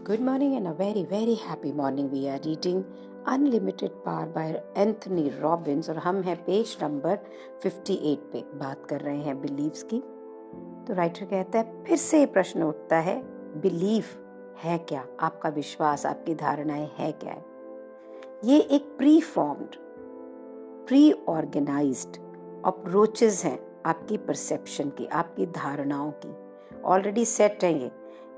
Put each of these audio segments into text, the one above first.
Good morning and a very very happy morning. We are reading Unlimited Power by Anthony Robbins और हम हैं page number 58 पे बात कर रहे हैं बिलीव्स की। तो राइटर कहता है, फिर से ये प्रश्न उठता है, बिलीफ है क्या? आपका विश्वास, आपकी धारणाएं है क्या है? ये एक pre formed, pre organised approaches हैं आपकी परसेप्शन की, आपकी धारणाओं की, ऑलरेडी सेट हैं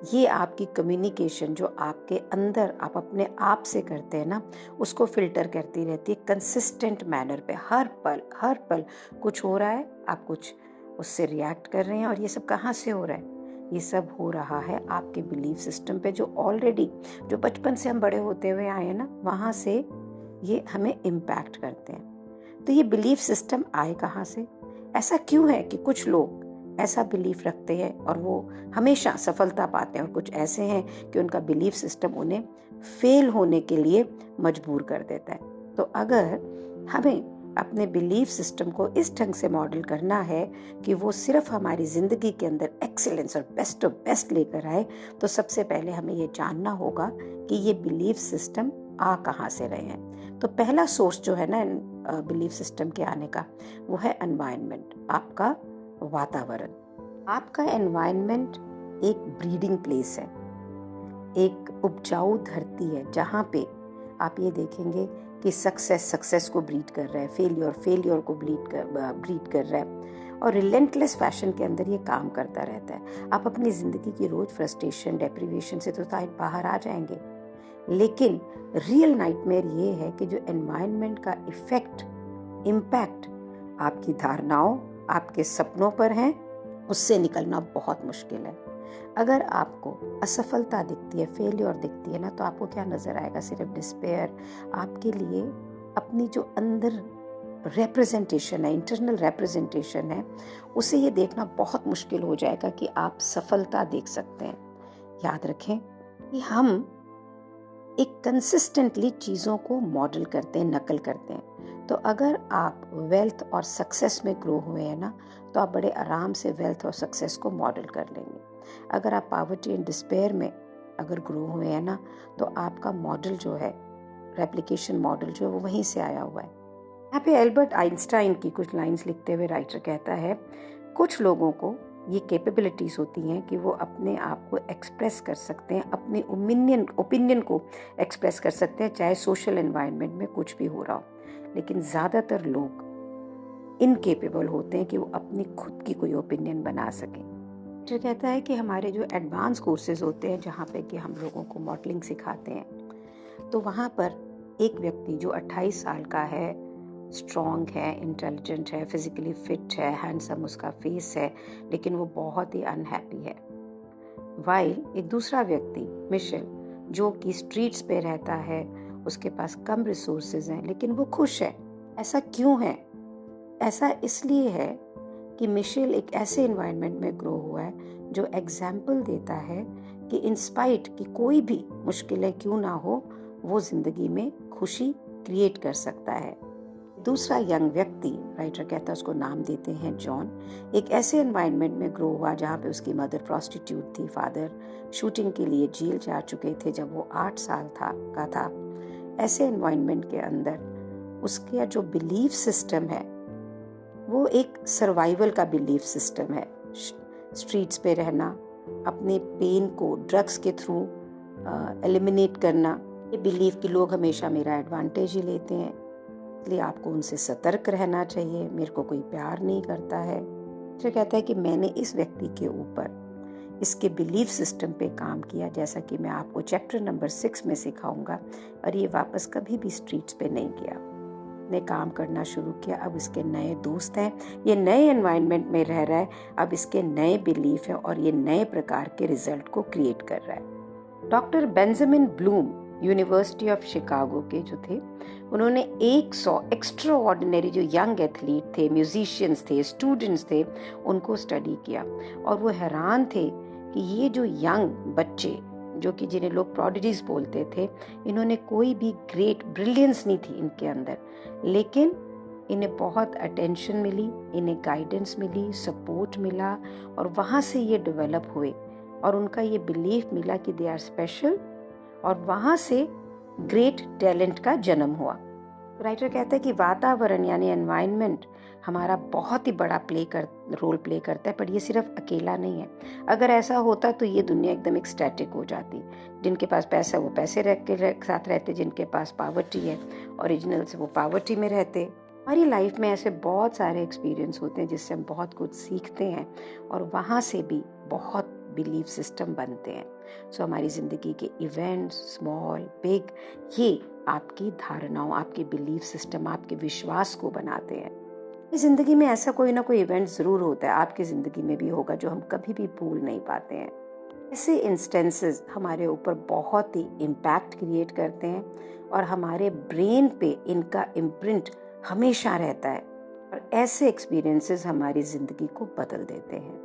ये आपकी कम्युनिकेशन जो आपके अंदर आप अपने आप से करते हैं ना, उसको फिल्टर करती रहती है कंसिस्टेंट मैनर पे। हर पल कुछ हो रहा है, आप कुछ उससे रिएक्ट कर रहे हैं। और ये सब कहाँ से हो रहा है? ये सब हो रहा है आपके बिलीफ सिस्टम पे, जो ऑलरेडी जो बचपन से हम बड़े होते हुए आए हैं ना, वहाँ से ये हमें इम्पैक्ट करते हैं। तो ये बिलीफ सिस्टम आए कहाँ से? ऐसा क्यों है कि कुछ लोग ऐसा बिलीफ रखते हैं और वो हमेशा सफलता पाते हैं, और कुछ ऐसे हैं कि उनका बिलीफ सिस्टम उन्हें फेल होने के लिए मजबूर कर देता है। तो अगर हमें अपने बिलीफ सिस्टम को इस ढंग से मॉडल करना है कि वो सिर्फ हमारी ज़िंदगी के अंदर एक्सीलेंस और बेस्ट ऑफ बेस्ट लेकर आए, तो सबसे पहले हमें ये जानना होगा कि ये बिलीफ सिस्टम आ कहाँ से रहे हैं। तो पहला सोर्स जो है ना बिलीफ सिस्टम के आने का, वो है एनवायरनमेंट, आपका वातावरण। आपका एनवायरनमेंट एक ब्रीडिंग प्लेस है, एक उपजाऊ धरती है, जहाँ पे आप ये देखेंगे कि सक्सेस को ब्रीड कर रहा है, फेलियर को ब्रीड कर रहा है, और रिलेंटलेस फैशन के अंदर ये काम करता रहता है। आप अपनी ज़िंदगी की रोज फ्रस्ट्रेशन, डेप्रिवेशन से तो शायद बाहर आ जाएंगे, लेकिन रियल नाइटमेयर ये है कि जो एनवायरनमेंट का इम्पैक्ट आपकी धारणाओं, आपके सपनों पर है, उससे निकलना बहुत मुश्किल है। अगर आपको असफलता दिखती है, फेलियर दिखती है ना, तो आपको क्या नजर आएगा? सिर्फ डिस्पेयर। आपके लिए अपनी जो अंदर रिप्रेजेंटेशन है, इंटरनल रिप्रेजेंटेशन है, उसे ये देखना बहुत मुश्किल हो जाएगा कि आप सफलता देख सकते हैं। याद रखें कि हम एक कंसिस्टेंटली चीज़ों को मॉडल करते हैं, नकल करते हैं। तो अगर आप वेल्थ और सक्सेस में ग्रो हुए हैं ना, तो आप बड़े आराम से वेल्थ और सक्सेस को मॉडल कर लेंगे। अगर आप पॉवर्टी एंड डिस्पेयर में अगर ग्रो हुए हैं ना, तो आपका मॉडल जो है, रेप्लिकेशन मॉडल जो है, वो वहीं से आया हुआ है। यहाँ पे एल्बर्ट आइंस्टाइन की कुछ लाइंस लिखते हुए राइटर कहता है, कुछ लोगों को ये कैपेबिलिटीज होती हैं कि वो अपने आप को एक्सप्रेस कर सकते हैं, अपनी ओपिनियन को एक्सप्रेस कर सकते हैं, चाहे सोशल एनवायरनमेंट में कुछ भी हो रहा हो। लेकिन ज़्यादातर लोग इनकेपेबल होते हैं कि वो अपनी खुद की कोई ओपिनियन बना सकें। जो कहता है कि हमारे जो एडवांस कोर्सेज होते हैं, जहाँ पे कि हम लोगों को मॉडलिंग सिखाते हैं, तो वहाँ पर एक व्यक्ति जो 28 साल का है, स्ट्रॉन्ग है, इंटेलिजेंट है, फिजिकली फिट है, हैंडसम उसका फेस है, लेकिन वो बहुत ही अनहैप्पी है। वाइल एक दूसरा व्यक्ति मिशेल, जो कि स्ट्रीट्स पे रहता है, उसके पास कम रिसोर्सेज हैं, लेकिन वो खुश है। ऐसा क्यों है? ऐसा इसलिए है कि मिशेल एक ऐसे एनवायरनमेंट में ग्रो हुआ है जो एग्जाम्पल देता है कि इंस्पाइट कि कोई भी मुश्किलें क्यों ना हो, वो जिंदगी में खुशी क्रिएट कर सकता है। दूसरा यंग व्यक्ति, राइटर कहता है, उसको नाम देते हैं जॉन, एक ऐसे एनवायरनमेंट में ग्रो हुआ जहाँ पे उसकी मदर प्रोस्टिट्यूट थी, फादर शूटिंग के लिए जेल जा चुके थे जब वो 8 साल का था। ऐसे एनवायरनमेंट के अंदर उसका जो बिलीफ सिस्टम है, वो एक सर्वाइवल का बिलीफ सिस्टम है। स्ट्रीट्स पे रहना, अपने पेन को ड्रग्स के थ्रू एलिमिनेट करना, ये बिलीफ कि लोग हमेशा मेरा एडवांटेज ही लेते हैं, इसलिए आपको उनसे सतर्क रहना चाहिए, मेरे को कोई प्यार नहीं करता है। फिर कहता है कि मैंने इस व्यक्ति के ऊपर, इसके बिलीफ सिस्टम पे काम किया, जैसा कि मैं आपको चैप्टर नंबर 6 में सिखाऊंगा, और ये वापस कभी भी स्ट्रीट्स पे नहीं गया, ने काम करना शुरू किया। अब इसके नए दोस्त हैं, ये नए एनवायरनमेंट में रह रहा है, अब इसके नए बिलीफ है और ये नए प्रकार के रिजल्ट को क्रिएट कर रहा है। Doctor Benjamin Bloom university of Chicago के जो थे, उन्होंने 100 एक्स्ट्रा ऑर्डिनरी जो यंग एथलीट थे, म्यूजिशियंस थे, स्टूडेंट्स थे, उनको स्टडी किया, और वो हैरान थे कि ये जो यंग बच्चे, जो कि जिन्हें लोग प्रोडिजीज बोलते थे, इन्होंने कोई भी ग्रेट ब्रिलियंस नहीं थी इनके अंदर, लेकिन इन्हें बहुत अटेंशन मिली, इन्हें गाइडेंस मिली, सपोर्ट मिला, और वहाँ से ये डेवलप हुए, और उनका ये बिलीफ मिला कि दे आर स्पेशल और वहाँ से ग्रेट टैलेंट का जन्म हुआ। राइटर कहता है कि वातावरण यानी एनवायरनमेंट हमारा बहुत ही बड़ा रोल प्ले करता है, पर ये सिर्फ अकेला नहीं है। अगर ऐसा होता तो ये दुनिया एकदम एक स्टैटिक हो जाती। जिनके पास पैसा वो पैसे साथ रहते, जिनके पास पावर्टी है ओरिजिनल से वो पावर्टी में रहते। हमारी लाइफ में ऐसे बहुत सारे एक्सपीरियंस होते हैं जिससे हम बहुत कुछ सीखते हैं और वहाँ से भी बहुत बिलीफ सिस्टम बनते हैं। सो हमारी ज़िंदगी के इवेंट्स, स्मॉल बिग, ये आपकी धारणाओं, आपके बिलीफ सिस्टम, आपके विश्वास को बनाते हैं। इस ज़िंदगी में ऐसा कोई ना कोई इवेंट ज़रूर होता है, आपकी ज़िंदगी में भी होगा, जो हम कभी भी भूल नहीं पाते हैं। ऐसे इंस्टेंसेस हमारे ऊपर बहुत ही इम्पैक्ट क्रिएट करते हैं और हमारे ब्रेन पे इनका इम्प्रिंट हमेशा रहता है और ऐसे एक्सपीरियंसेस हमारी ज़िंदगी को बदल देते हैं।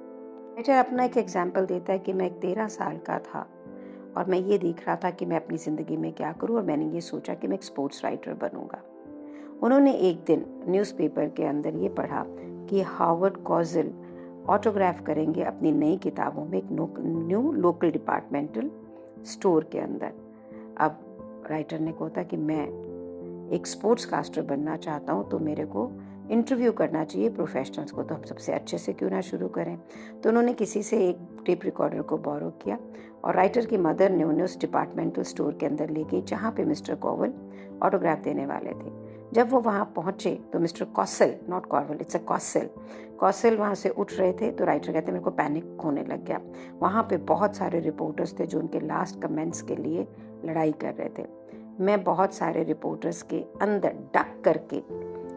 राइटर अपना एक एग्जाम्पल देता है कि मैं 13 साल का था और मैं ये देख रहा था कि मैं अपनी ज़िंदगी में क्या करूं, और मैंने ये सोचा कि मैं एक स्पोर्ट्स राइटर बनूंगा। उन्होंने एक दिन न्यूज़पेपर के अंदर ये पढ़ा कि हार्वर्ड कॉजल ऑटोग्राफ करेंगे अपनी नई किताबों में एक न्यू लोकल डिपार्टमेंटल स्टोर के अंदर। अब राइटर ने कहा कि मैं एक स्पोर्ट्स कास्टर बनना चाहता हूँ, तो मेरे को इंटरव्यू करना चाहिए प्रोफेशनल्स को, तो हम सबसे अच्छे से क्यों ना शुरू करें। तो उन्होंने किसी से एक टेप रिकॉर्डर को बोरो किया और राइटर की मदर ने उन्हें उस डिपार्टमेंटल स्टोर के अंदर ले गई जहाँ पे मिस्टर कॉवल ऑटोग्राफ देने वाले थे। जब वो वहाँ पहुँचे तो mister Castle, not Cowell, it's a castle वहाँ से उठ रहे थे। तो राइटर कहते मेरे को पैनिक होने लग गया। वहाँ पे बहुत सारे रिपोर्टर्स थे जो उनके लास्ट कमेंट्स के लिए लड़ाई कर रहे थे। मैं बहुत सारे रिपोर्टर्स के अंदर डक करके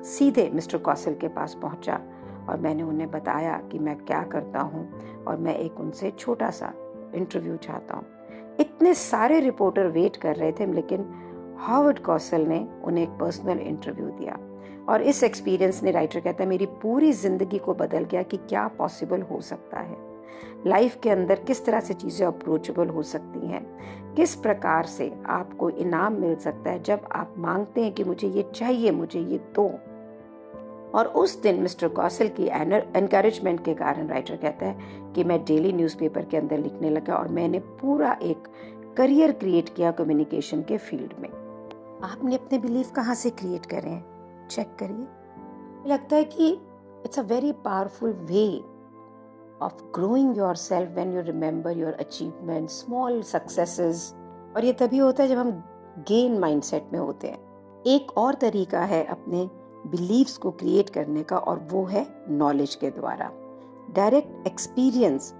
सीधे मिस्टर कौशल के पास पहुंचा और मैंने उन्हें बताया कि मैं क्या करता हूं और मैं एक उनसे छोटा सा इंटरव्यू चाहता हूं। इतने सारे रिपोर्टर वेट कर रहे थे, लेकिन हार्वर्ड कौशल ने उन्हें एक पर्सनल इंटरव्यू दिया और इस एक्सपीरियंस ने, राइटर कहता है, मेरी पूरी जिंदगी को बदल गया कि क्या पॉसिबल हो सकता है लाइफ के अंदर, किस तरह से चीज़ें अप्रोचेबल हो सकती हैं, किस प्रकार से आपको इनाम मिल सकता है जब आप मांगते हैं कि मुझे ये चाहिए, मुझे ये दो। और उस दिन मिस्टर कौशल की एनकरेजमेंट के कारण राइटर कहता है कि मैं डेली न्यूज़पेपर के अंदर लिखने लगा और मैंने पूरा एक करियर क्रिएट किया कम्युनिकेशन के फील्ड में। आपने अपने बिलीफ कहाँ से क्रिएट करे हैं, चेक करिए। लगता है कि it's a very powerful way of growing yourself when you remember your achievements, small successes। और ये तभी होता है जब हम गेन माइंडसेट में होते हैं। एक और तरीका है अपने बिलीव्स को क्रिएट करने का और वो है नॉलेज के द्वारा। डायरेक्ट एक्सपीरियंस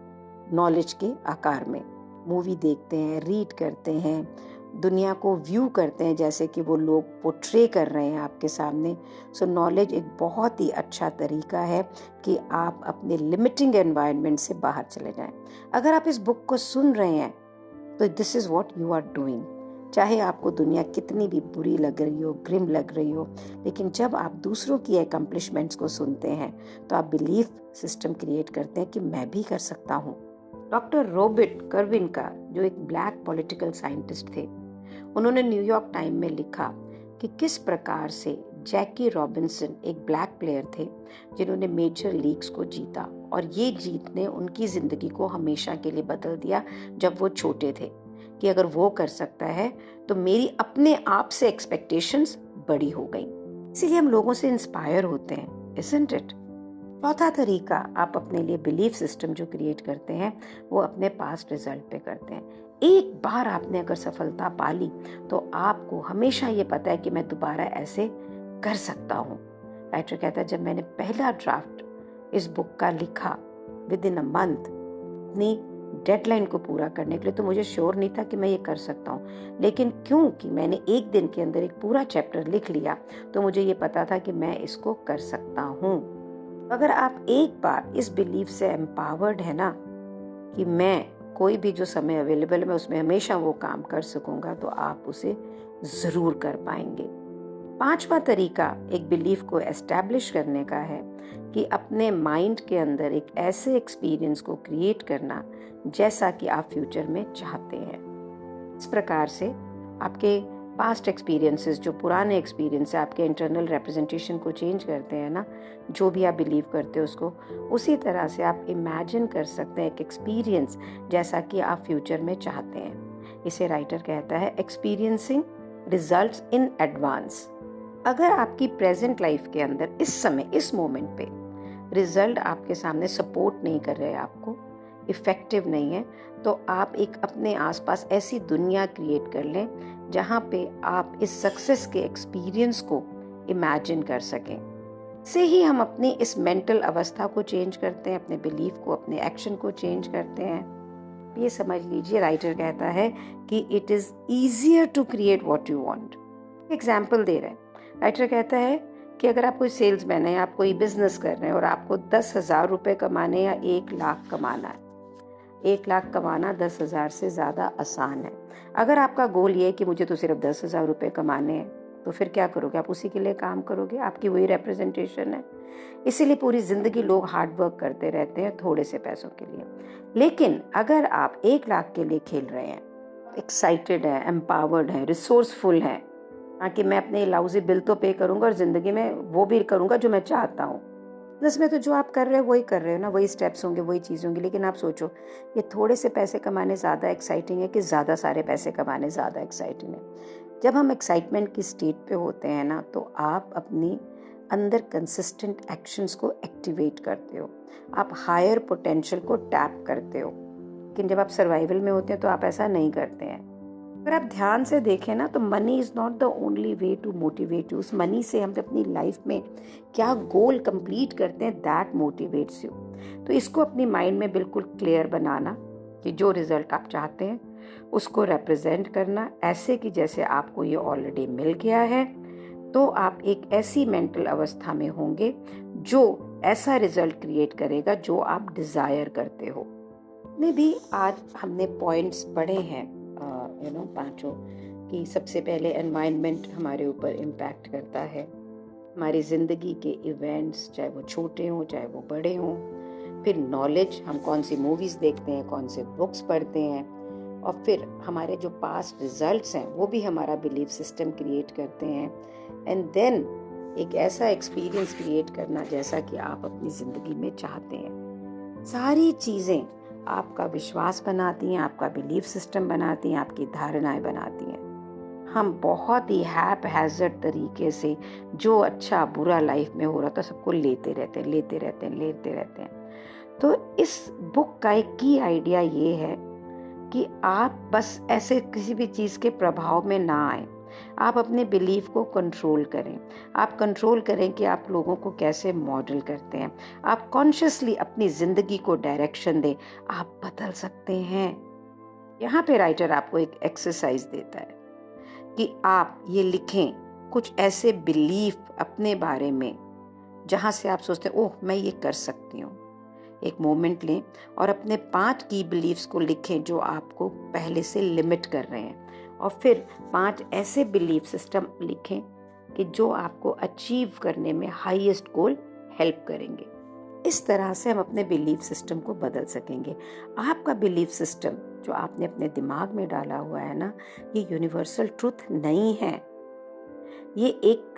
नॉलेज के आकार में। मूवी देखते हैं, रीड करते हैं, दुनिया को व्यू करते हैं जैसे कि वो लोग पोर्ट्रे कर रहे हैं आपके सामने। सो नॉलेज एक बहुत ही अच्छा तरीका है कि आप अपने लिमिटिंग एनवायरनमेंट से बाहर चले जाएं। अगर आप इस बुक को सुन रहे हैं तो this is what you are doing. चाहे आपको दुनिया कितनी भी बुरी लग रही हो, ग्रिम लग रही हो, लेकिन जब आप दूसरों की अकम्पलिशमेंट्स को सुनते हैं तो आप बिलीफ सिस्टम क्रिएट करते हैं कि मैं भी कर सकता हूँ। डॉक्टर रॉबर्ट कर्विन का, जो एक ब्लैक पॉलिटिकल साइंटिस्ट थे, उन्होंने न्यूयॉर्क टाइम में लिखा कि किस प्रकार से जैकी रॉबिन्सन एक ब्लैक प्लेयर थे जिन्होंने मेजर लीग्स को जीता और ये जीत ने उनकी ज़िंदगी को हमेशा के लिए बदल दिया। जब वो छोटे थे कि अगर वो कर सकता है तो मेरी अपने आप से एक्सपेक्टेशंस बड़ी हो गई। इसीलिए हम लोगों से इंस्पायर होते हैं, इजंट इट। चौथा तरीका, आप अपने लिए बिलीफ सिस्टम जो क्रिएट करते हैं वो अपने पास्ट रिजल्ट पे करते हैं। एक बार आपने अगर सफलता पा ली तो आपको हमेशा ये पता है कि मैं दोबारा ऐसे कर सकता हूँ। राइटर कहता है जब मैंने पहला ड्राफ्ट इस बुक का लिखा विद इन अ मंथ, अपनी डेडलाइन को पूरा करने के लिए, तो मुझे श्योर नहीं था कि मैं ये कर सकता हूँ, लेकिन क्योंकि मैंने एक दिन के अंदर एक पूरा चैप्टर लिख लिया तो मुझे ये पता था कि मैं इसको कर सकता हूँ। अगर आप एक बार इस बिलीफ से एम्पावर्ड है ना कि मैं कोई भी जो समय अवेलेबल है मैं उसमें हमेशा वो काम कर सकूंगा, तो आप उसे जरूर कर पाएंगे। पांचवा तरीका एक बिलीफ को एस्टैब्लिश करने का है कि अपने माइंड के अंदर एक ऐसे एक्सपीरियंस को क्रिएट करना जैसा कि आप फ्यूचर में चाहते हैं। इस प्रकार से आपके पास्ट एक्सपीरियंसेस, जो पुराने एक्सपीरियंस है, आपके इंटरनल रिप्रेजेंटेशन को चेंज करते हैं ना, जो भी आप बिलीव करते हो उसको, उसी तरह से आप इमेजिन कर सकते हैं एक एक्सपीरियंस जैसा कि आप फ्यूचर में चाहते हैं। इसे राइटर कहता है एक्सपीरियंसिंग रिजल्ट्स इन एडवांस। अगर आपकी प्रेजेंट लाइफ के अंदर इस समय इस मोमेंट पे रिजल्ट आपके सामने सपोर्ट नहीं कर रहे, आपको इफेक्टिव नहीं है, तो आप एक अपने आसपास ऐसी दुनिया क्रिएट कर लें जहाँ पे आप इस सक्सेस के एक्सपीरियंस को इमेजिन कर सकें। से ही हम अपनी इस मेंटल अवस्था को चेंज करते हैं, अपने बिलीफ को, अपने एक्शन को चेंज करते हैं। ये समझ लीजिए राइटर कहता है कि it is easier to create what you want. Example दे रहे हैं, राइटर कहता है कि अगर आप कोई सेल्समैन है, आप कोई बिजनेस कर रहे हैं और आपको 10,000 रुपये कमाने या 1 लाख कमाना है, 1 लाख कमाना 10,000 से ज़्यादा आसान है। अगर आपका गोल ये है कि मुझे तो सिर्फ 10,000 रुपये कमाने हैं, तो फिर क्या करोगे? आप उसी के लिए काम करोगे, आपकी वही रिप्रेजेंटेशन है। इसीलिए पूरी ज़िंदगी लोग हार्ड वर्क करते रहते हैं थोड़े से पैसों के लिए। लेकिन अगर आप 1 लाख के लिए खेल रहे हैं, एक्साइटेड हैं, एम्पावर्ड हैं, रिसोर्सफुल हैं, कि मैं अपने लाउजी बिल तो पे करूंगा और ज़िंदगी में वो भी करूंगा जो मैं चाहता हूँ। बिजनेस में तो जो आप कर रहे हो वही कर रहे हो ना, वही स्टेप्स होंगे, वही चीज़ होंगी। लेकिन आप सोचो, ये थोड़े से पैसे कमाने ज़्यादा एक्साइटिंग है कि ज़्यादा सारे पैसे कमाने ज़्यादा एक्साइटिंग है? जब हम एक्साइटमेंट की स्टेट पे होते हैं ना, तो आप अपनी अंदर कंसिस्टेंट एक्शंस को एक्टिवेट करते हो, आप हायर पोटेंशियल को टैप करते हो। लेकिन जब आप सर्वाइवल में होते हैं तो आप ऐसा नहीं करते हैं। अगर आप ध्यान से देखें ना, तो money is not the only way to motivate you. उस मनी से हम अपनी लाइफ में क्या गोल कंप्लीट करते हैं, दैट मोटिवेट्स यू। तो इसको अपनी माइंड में बिल्कुल क्लियर बनाना कि जो रिजल्ट आप चाहते हैं उसको रिप्रेजेंट करना ऐसे कि जैसे आपको ये ऑलरेडी मिल गया है। तो आप एक ऐसी मेंटल अवस्था में होंगे जो ऐसा रिजल्ट क्रिएट करेगा जो आप डिज़ायर करते हो। में भी आज हमने पॉइंट्स पढ़े हैं पांचों, कि सबसे पहले एनवायरनमेंट हमारे ऊपर इम्पैक्ट करता है, हमारी ज़िंदगी के इवेंट्स, चाहे वो छोटे हों चाहे वो बड़े हों। फिर नॉलेज, हम कौन सी मूवीज़ देखते हैं, कौन से बुक्स पढ़ते हैं, और फिर हमारे जो पास्ट रिजल्ट्स हैं वो भी हमारा बिलीफ सिस्टम क्रिएट करते हैं। एंड देन एक ऐसा एक्सपीरियंस क्रिएट करना जैसा कि आप अपनी ज़िंदगी में चाहते हैं। सारी चीज़ें आपका विश्वास बनाती हैं, आपका बिलीफ सिस्टम बनाती हैं, आपकी धारणाएं बनाती हैं। हम बहुत ही हैज़र्ड तरीके से जो अच्छा बुरा लाइफ में हो रहा था सबको लेते रहते हैं। तो इस बुक का एक की आइडिया ये है कि आप बस ऐसे किसी भी चीज़ के प्रभाव में ना आए, आप अपने बिलीफ को कंट्रोल करें। आप कंट्रोल करें कि आप लोगों को कैसे मॉडल करते हैं, आप कॉन्शियसली अपनी ज़िंदगी को डायरेक्शन दें, आप बदल सकते हैं। यहाँ पे राइटर आपको एक एक्सरसाइज देता है कि आप ये लिखें कुछ ऐसे बिलीफ अपने बारे में जहाँ से आप सोचते हैं ओह मैं ये कर सकती हूँ। एक मोमेंट लें और अपने 5 की बिलीफ्स को लिखें जो आपको पहले से लिमिट कर रहे हैं, और फिर 5 ऐसे बिलीफ सिस्टम लिखें कि जो आपको अचीव करने में हाईएस्ट गोल हेल्प करेंगे। इस तरह से हम अपने बिलीफ सिस्टम को बदल सकेंगे। आपका बिलीफ सिस्टम जो आपने अपने दिमाग में डाला हुआ है ना, ये यूनिवर्सल ट्रूथ नहीं है। ये एक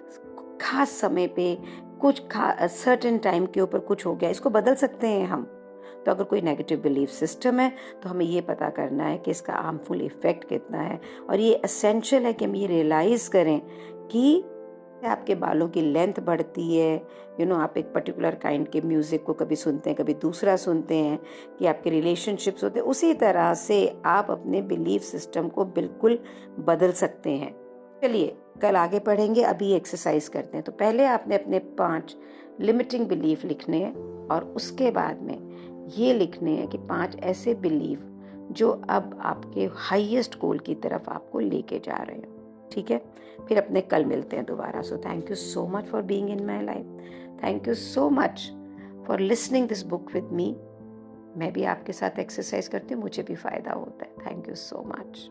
खास समय पे कुछ सर्टेन टाइम के ऊपर कुछ हो गया, इसको बदल सकते हैं हम। तो अगर कोई नेगेटिव बिलीफ सिस्टम है तो हमें ये पता करना है कि इसका हार्मफुल इफेक्ट कितना है, और ये एसेंशियल है कि हम ये रियलाइज करें कि आपके बालों की लेंथ बढ़ती है, आप एक पर्टिकुलर काइंड के म्यूजिक को कभी सुनते हैं कभी दूसरा सुनते हैं, कि आपके रिलेशनशिप्स होते हैं, उसी तरह से आप अपने बिलीफ सिस्टम को बिल्कुल बदल सकते हैं। चलिए कल आगे पढ़ेंगे, अभी एक्सरसाइज करते हैं। तो पहले आपने अपने 5 लिमिटिंग बिलीफ लिखने हैं, और उसके बाद में ये लिखने हैं कि 5 ऐसे बिलीफ जो अब आपके हाईएस्ट गोल की तरफ आपको लेके जा रहे हैं। ठीक है, फिर अपने कल मिलते हैं दोबारा। So thank you so much for being in my life. Thank you so much for listening this book with me. मैं भी आपके साथ एक्सरसाइज करती हूँ, मुझे भी फायदा होता है। Thank you so much.